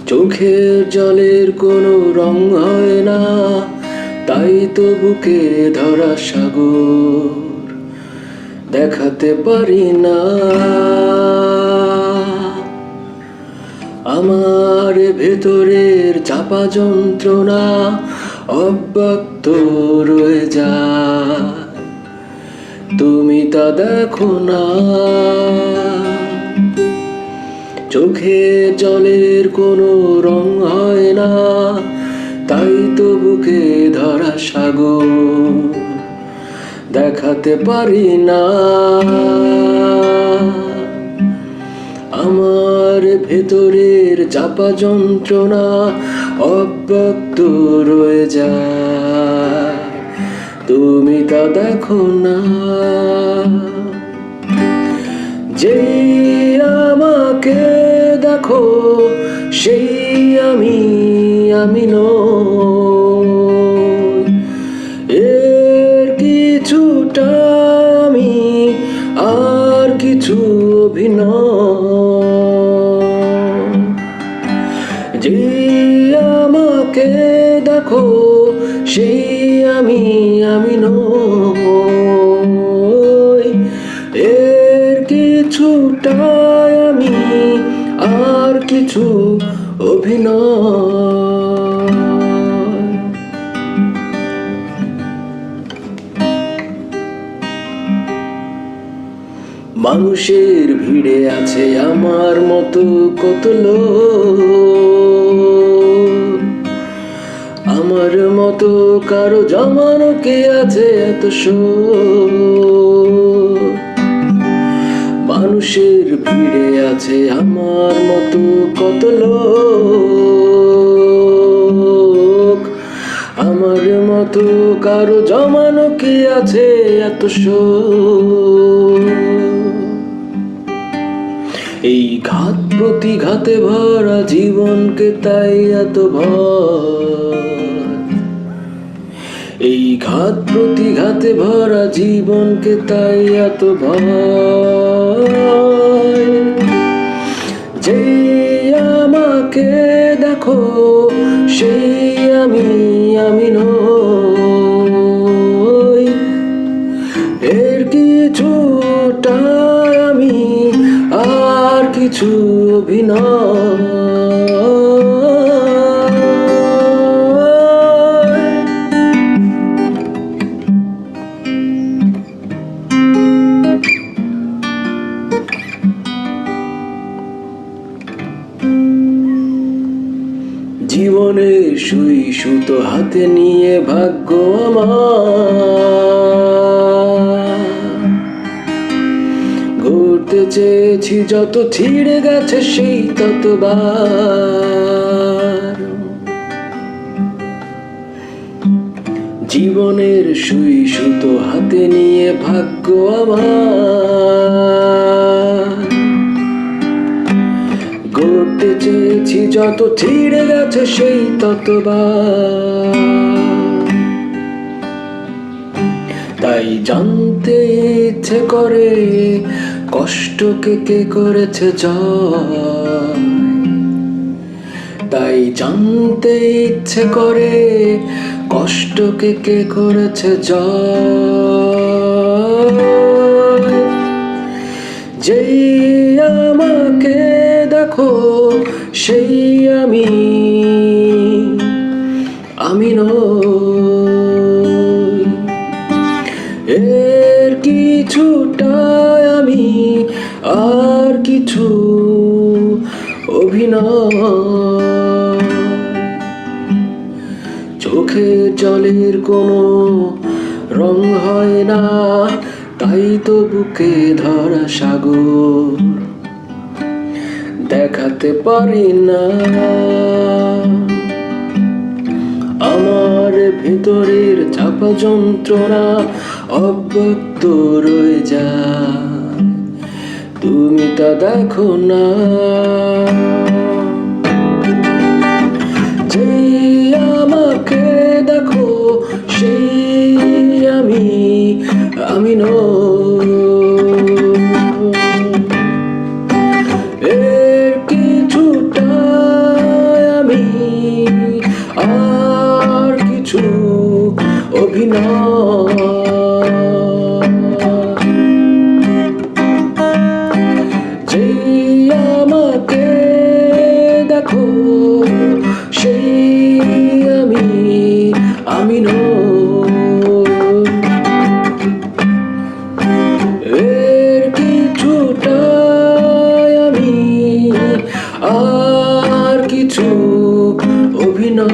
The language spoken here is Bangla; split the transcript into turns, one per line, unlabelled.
চোখের জলের কোনো রং হয় না, তাই তো বুকে ধরা সাগর দেখাতে পারি না। আমার ভেতরের চাপা যন্ত্রণা অব্যক্ত রয়ে যায়, তুমি তা দেখো না। চোখের জলের কোনো রং হয় না, তাই তো বুকে ধরা সাগর দেখাতে পারি না। আমার ভেতরের চাপা যন্ত্রণা অব্যক্ত রয়ে যায়, তুমি তা দেখো না। যেই আমাকে দেখো সেই আমি নই, এর কিছুটা আমি আর কিছু অভিনয়। যেই আমাকে দেখো সেই আমি নই, এর কিছুটা আমি আর কিছু অভিনয়। মানুষের ভিড়ে আছে আমার মতো কত লোক, আমার মতো কারো জমানো কে আছে এত শোক। মানুষের ভিড়ে আছে আমার মতো কত লোক, আমার মতো কারো জমানো কি আছে এত শোক। এই ঘাত প্রতিঘাতে ভরা জীবনকে তাই এত ভয়, এই ঘাত প্রতিঘাতে ভরা জীবনকে তাই এত ভয়। যেই আমাকে দেখো সেই আমি নই, এর কিছুটা আমি আর কিছু অভিনয়। জীবনের সুই সুতো হাতে নিয়ে ভাগ্য আমার ঘুরতে চেয়েছি, যত ছিঁড়ে গেছে সেই ততবার। জীবনের সুই সুতো হাতে নিয়ে ভাগ্য আমার গড়তে চেয়েছি, যত ছিঁড়ে গেছে সেই ততবার। তাই জানতে ইচ্ছে করে কষ্টকে কে করেছে জয়, তাই জানতে ইচ্ছে করে কষ্টকে কে করেছে জয়। যেই আমাকে দেখো সেই আমি নই, এর কিছুটা আমি আর কিছু অভিনয়। চোখের জলের কোনো রং হয় না, তাই তো বুকে ধরা সাগর দেখাতে পারি না। আমার ভেতরের চাপা যন্ত্রণা অব্যক্ত রয়ে যায়, তুমি তা দেখো না। যেই আমাকে দেখো সেই আমি নই। এর কিছুটা আমি, আর কিছু অভিনয়। যেই আমাকে দেখো সেই আমি নই। এর কিছুটা আমি, আর কিছু অভিনয়।